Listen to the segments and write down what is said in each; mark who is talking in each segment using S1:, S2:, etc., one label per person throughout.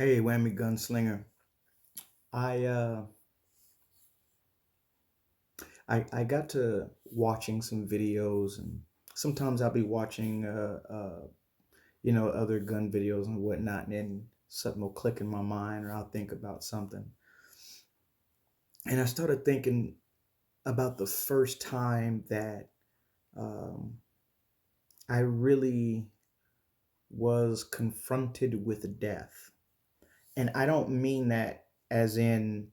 S1: Hey, Whammy Gunslinger. I uh I got to watching some videos, and sometimes I'll be watching other gun videos and whatnot, and then something will click in my mind or I'll think about something. And I started thinking about the first time that um I really was confronted with death. And I don't mean that as in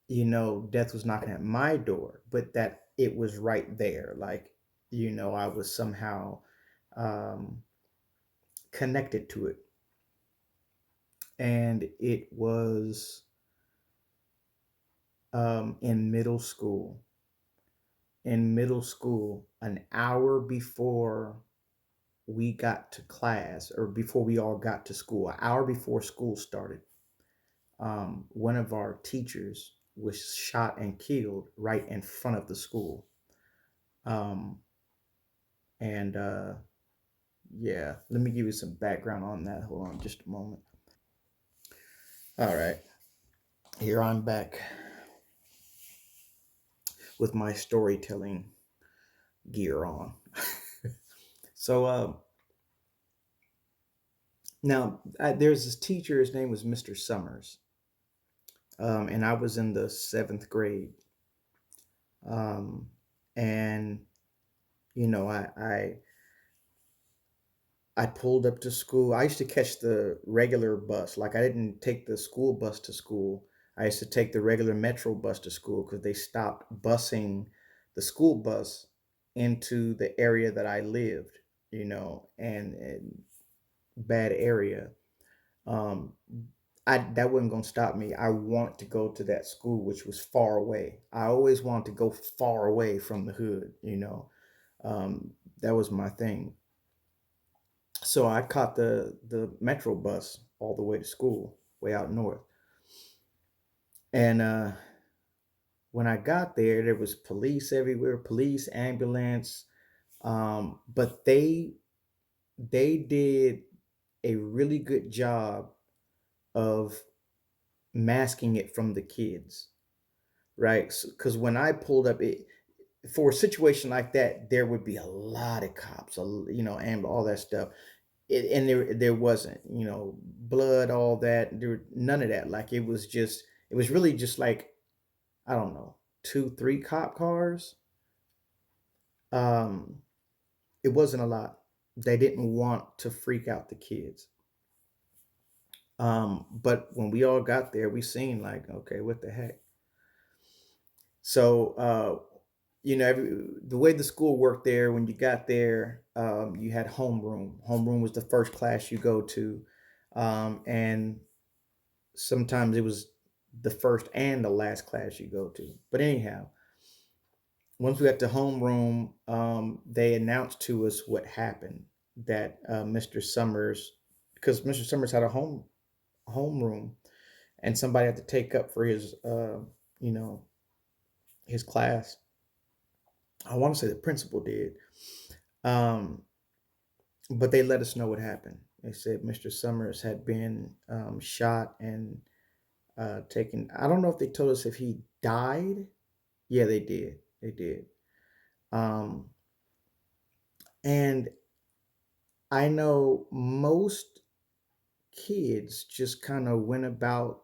S1: death was knocking at my door, but that it was right there. Like, I was somehow um, connected to it. And it was in middle school. In middle school, an hour before we got to class, or before we all got to school, an hour before school started, one of our teachers was shot and killed right in front of the school. Um, and Yeah, let me give you some background on that. Hold on just a moment. All right, here I'm back with my storytelling gear on. So now there's this teacher. His name was Mr. Summers, and I was in the seventh grade. Um, and you know, I pulled up to school. I used to catch the regular bus. Like, I didn't take the school bus to school. I used to take the regular metro bus to school because they stopped busing the school bus into the area that I lived, and bad area. Um, that wasn't gonna stop me. I want to go to that school, which was far away. I always wanted to go far away from the hood. That was my thing. So I caught the metro bus all the way to school, way out north. And when I got there, there was police everywhere, police, ambulance. But they did a really good job of masking it from the kids, right? Because when I pulled up, for a situation like that, there would be a lot of cops, and all that stuff. And there wasn't, blood, all that. There none of that. Like, it was really just like, I don't know, 2 3 cop cars. um it wasn't a lot. They didn't want to freak out the kids. But when we all got there, we seen, like, okay, what the heck. So the way the school worked there, when you got there, you had homeroom. Homeroom was the first class you go to. And sometimes it was the first and the last class you go to. But anyhow, once we got to homeroom, they announced to us what happened. That Mr. Summers, because Mr. Summers had a homeroom, and somebody had to take up for you know, his class. I want to say the principal did, um, but they let us know what happened. They said Mr. Summers had been shot and taken. I don't know if they told us if he died. Yeah, they did. They did. Um, and I know most kids just kind of went about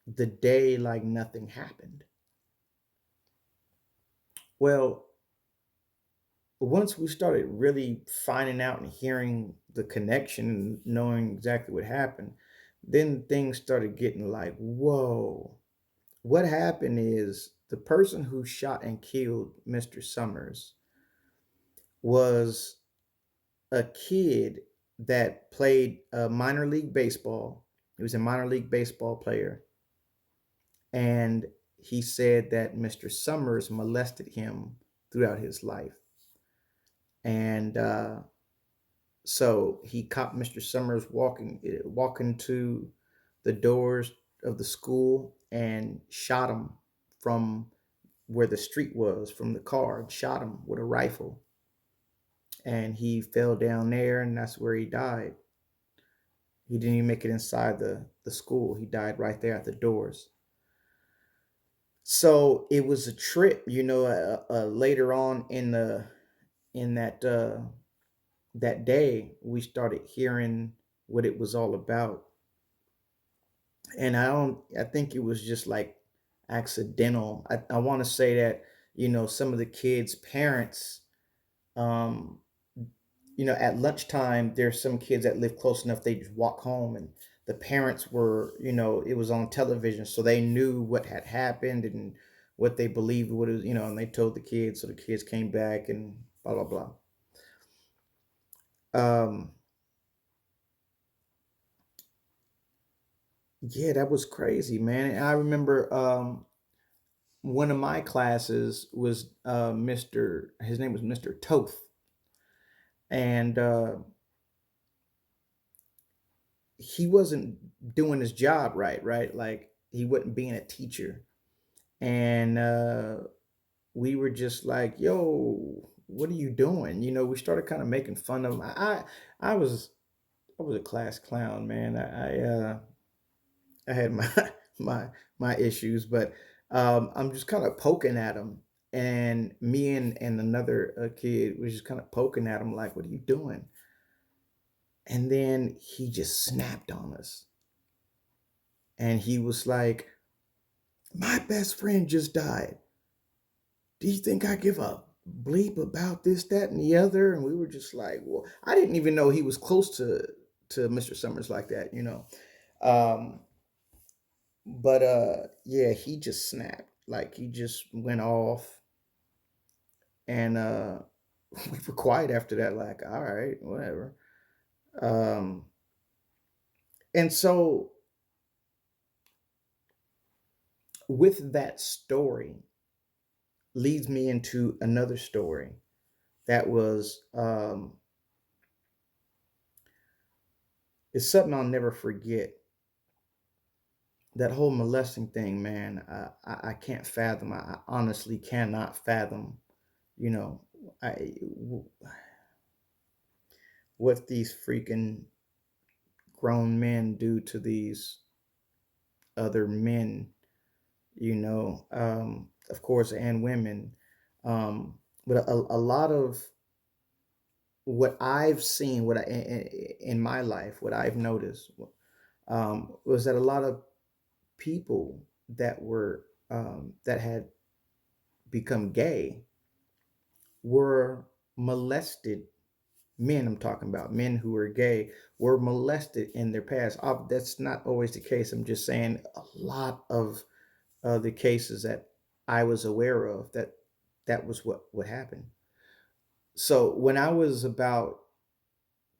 S1: the day like nothing happened. Well, once we started really finding out and hearing the connection and knowing exactly what happened, then things started getting like, whoa. What happened is the person who shot and killed Mr. Summers was a kid that played minor league baseball. He was a minor league baseball player. And he said that Mr. Summers molested him throughout his life. And so he caught Mr. Summers walking to the doors of the school and shot him from where the street was, from the car, and shot him with a rifle. And he fell down there, and that's where he died. He didn't even make it inside the school. He died right there at the doors. So it was a trip, later on in that day, we started hearing what it was all about. And I think it was just like accidental. I want to say that, some of the kids' parents, um, at lunchtime, there's some kids that live close enough, they just walk home, and the parents were, it was on television, so they knew what had happened and what they believed what it was, and they told the kids, so the kids came back and blah blah blah. Um, yeah, that was crazy, man. And I remember one of my classes was Mr. His name was Mr. Toth, and he wasn't doing his job right, right? Like he wasn't being a teacher, and we were just like, "Yo, what are you doing?" We started kind of making fun of him. I was I was a class clown, man. I had my my my issues, but I'm just kind of poking at him, and me and another kid was just kind of poking at him, like, "What are you doing?" And then he just snapped on us, and he was like, "My best friend just died. Do you think I give a bleep about this, that, and the other?" And we were just like, well, I didn't even know he was close to Mr. Summers like that. Um, but yeah, he just snapped. Like he just went off, and we were quiet after that, like, all right, whatever. Um, and so with that story leads me into another story that was it's something I'll never forget. That whole molesting thing, man, I can't fathom. I honestly cannot fathom, you know, what these freaking grown men do to these other men, of course, and women. But a lot of what I've seen, in my life, what I've noticed, was that a lot of people that had become gay were molested. Men, I'm talking about men who were gay, were molested in their past. That's not always the case. I'm just saying a lot of the cases that I was aware of, that was what happened. So when I was about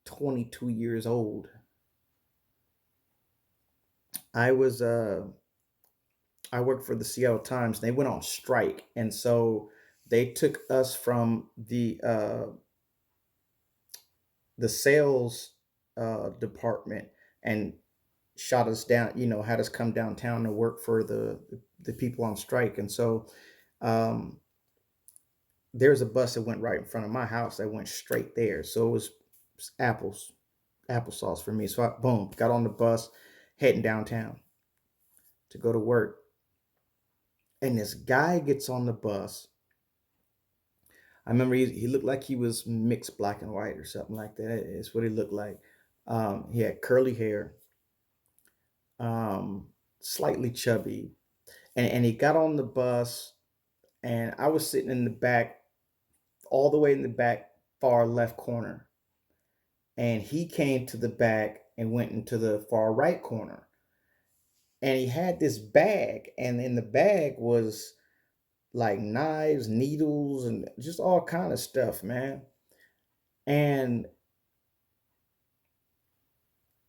S1: 22 years old, I was I worked for the Seattle Times. They went on strike, and so they took us from the sales department and shot us down. Had us come downtown to work for the people on strike. And so um, there's a bus that went right in front of my house that went straight there. So it was applesauce for me. So I, boom, got on the bus, heading downtown to go to work. And this guy gets on the bus. I remember he looked like he was mixed black and white or something like that. It's what he looked like. He had curly hair, um, slightly chubby, and he got on the bus, and I was sitting in the back, all the way in the back, far left corner, and he came to the back and went into the far right corner, and he had this bag, and in the bag was like knives, needles, and just all kind of stuff, man. And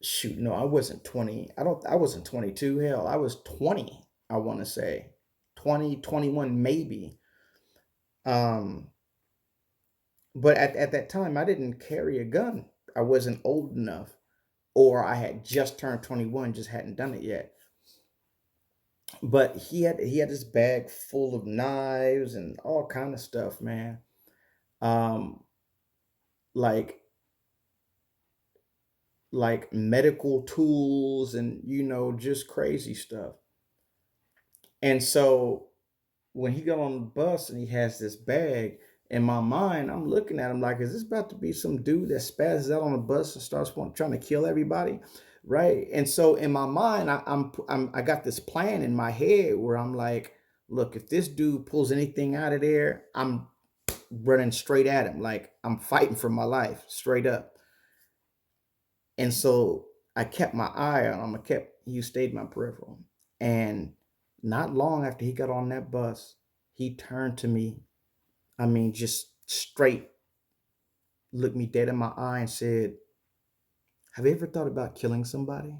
S1: shoot, no, I wasn't 20. I wasn't 22. Hell, I was 20, I want to say. 20, 21, maybe. Um, but at that time I didn't carry a gun. I wasn't old enough, or I had just turned 21, just hadn't done it yet. But he had this bag full of knives and all kind of stuff, man. Um, like like medical tools and just crazy stuff. And so when he got on the bus and he has this bag, in my mind, I'm looking at him like, is this about to be some dude that spazzes out on the bus and starts trying to kill everybody? Right. And so in my mind, I got this plan in my head where I'm like, look, if this dude pulls anything out of there, I'm running straight at him. Like I'm fighting for my life straight up. And so I kept my eye on him. He stayed my peripheral. And not long after he got on that bus, he turned to me. I mean, just straight looked me dead in my eye and said, have you ever thought about killing somebody?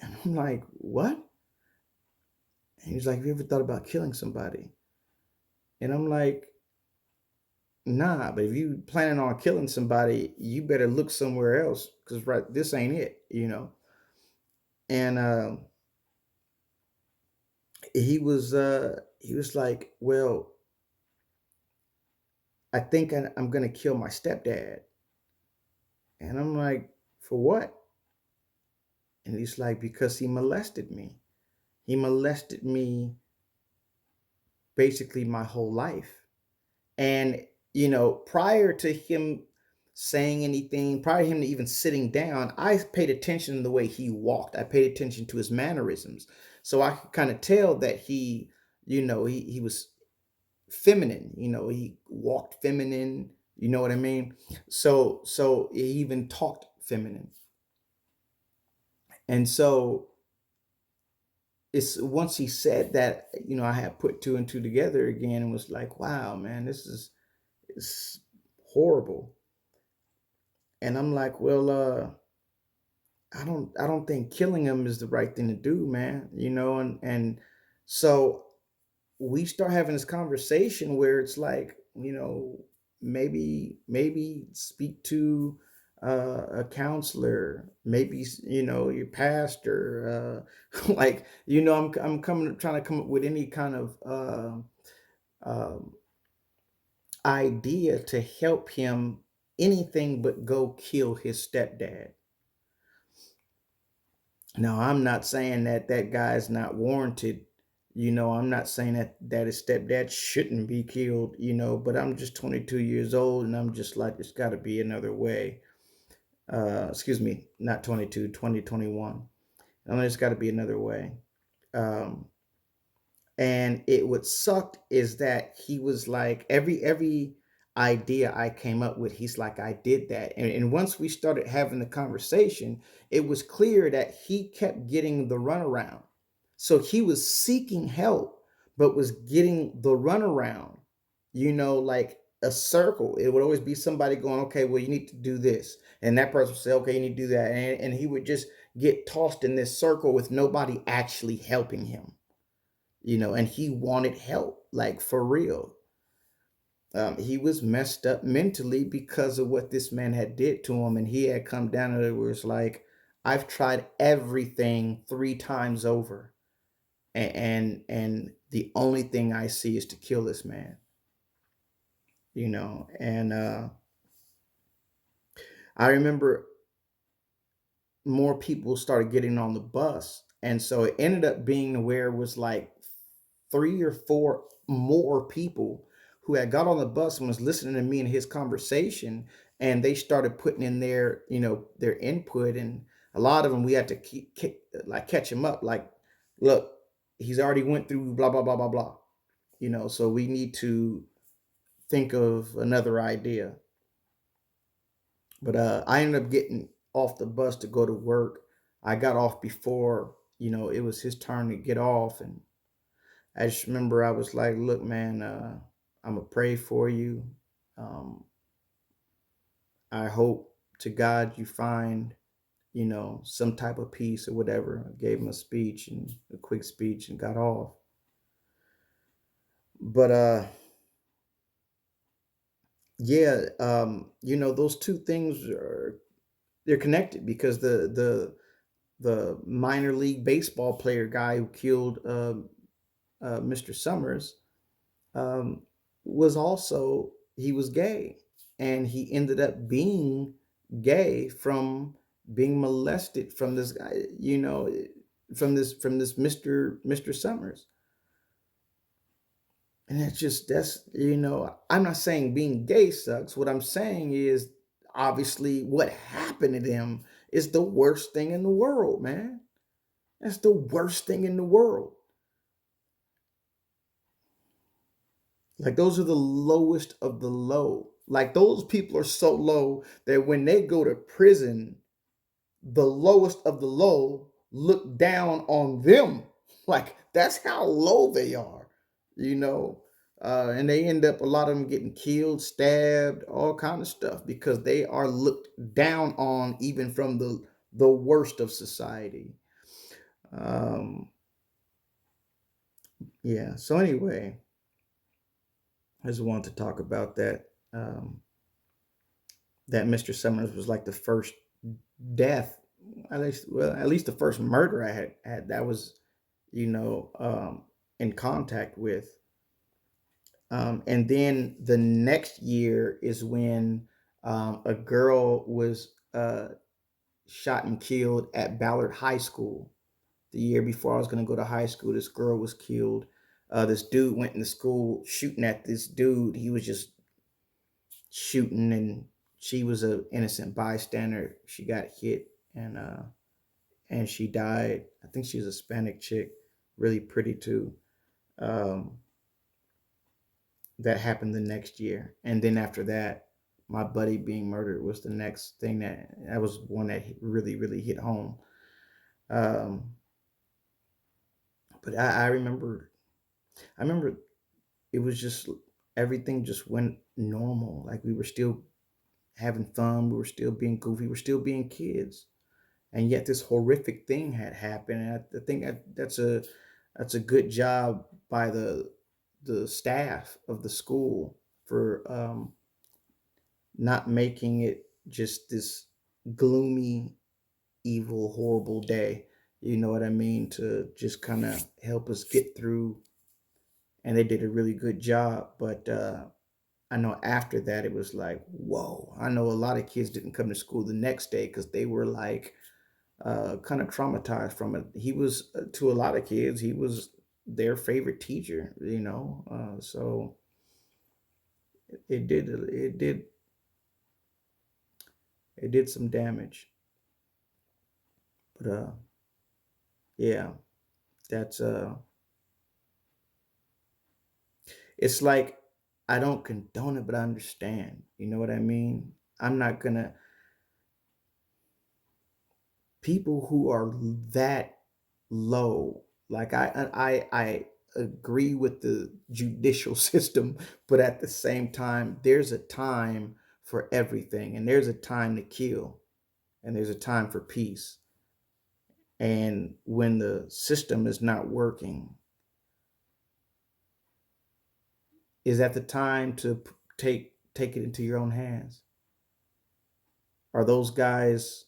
S1: And I'm like, what? And he's like, have you ever thought about killing somebody? And I'm like, nah, but if you planning on killing somebody, you better look somewhere else because right, this ain't it. And he was like, well, I think I'm gonna kill my stepdad. And I'm like, for what? And he's like, because he molested me. He molested me basically my whole life. And, prior to him saying anything, prior to him to even sitting down, I paid attention to the way he walked. I paid attention to his mannerisms. So I could kind of tell that he was feminine, he walked feminine, you know what I mean? So he even talked feminine. And so it's once he said that, I had put two and two together again and was like, wow, man, this is it's horrible. And I'm like, well, I don't think killing him is the right thing to do, man. And so we start having this conversation where it's like, maybe speak to a counselor, maybe your pastor, like I'm coming trying to come up with any kind of um idea to help him anything but go kill his stepdad. Now, I'm not saying that that guy's not warranted. I'm not saying that his stepdad shouldn't be killed, but I'm just 22 years old and I'm just like, there's got to be another way. Excuse me, not 22, 2021. I mean, there's got to be another way. Um, and what sucked is that he was like every idea I came up with, he's like, I did that. And once we started having the conversation, it was clear that he kept getting the runaround. So he was seeking help, but was getting the runaround, like a circle. It would always be somebody going, okay, well, you need to do this. And that person would say, okay, you need to do that. And he would just get tossed in this circle with nobody actually helping him, and he wanted help, like for real. He was messed up mentally because of what this man had did to him, and he had come down to it where it's like, I've tried everything 3 times over, and the only thing I see is to kill this man, and I remember more people started getting on the bus, and so it ended up being where it was like 3 or 4 more people who had got on the bus and was listening to me and his conversation, and they started putting in their input. And a lot of them we had to like catch him up, like, look, he's already went through blah blah blah blah blah, so we need to think of another idea. But I ended up getting off the bus to go to work. I got off before it was his turn to get off, and I just remember I was like, look, man, I'm going to pray for you. Um, I hope to God you find, some type of peace or whatever. I gave him a speech and a quick speech and got off. But yeah, those two things they're connected because the minor league baseball player guy who killed Mr. Summers, was also he was gay, and he ended up being gay from being molested from this guy, from this Mr. Summers. And I'm not saying being gay sucks. What I'm saying is, obviously, what happened to them is the worst thing in the world, man. That's the worst thing in the world. Like, those are the lowest of the low. Like, those people are so low that when they go to prison, the lowest of the low look down on them. Like, that's how low they are, you know. And they end up, a lot of them getting killed, stabbed, all kind of stuff, because they are looked down on even from the worst of society. Um, yeah. So anyway, I just wanted to talk about that. That Mr. Summers was like the first death, at least the first murder I had that was, in contact with. And then the next year is when a girl was shot and killed at Ballard High School. The year before I was going to go to high school, this girl was killed. This dude went into school shooting at this dude. He was just shooting, and she was a innocent bystander. She got hit, and she died. I think she's a Hispanic chick, really pretty too. Um, that happened the next year, and then after that, my buddy being murdered was the next thing that was one that really really hit home. Um, but I remember it was just, everything just went normal. Like, we were still having fun, we were still being goofy, we were still being kids, and yet this horrific thing had happened. And I think that's a good job by the staff of the school for not making it just this gloomy, evil, horrible day. You know what I mean? To just kind of help us get through, and they did a really good job. But I know after that it was like, whoa. I know a lot of kids didn't come to school the next day because they were like, kind of traumatized from it. He was, to a lot of kids, he was their favorite teacher. So it did some damage. But yeah, that's it's like, I don't condone it, but I understand. You know what I mean? I'm not gonna People who are that low. Like, I agree with the judicial system, but at the same time, there's a time for everything, and there's a time to kill, and there's a time for peace. And when the system is not working, is that the time to take it into your own hands? Are those guys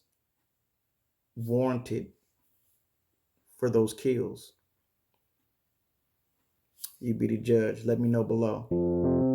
S1: warranted for those kills? You be the judge. Let me know below.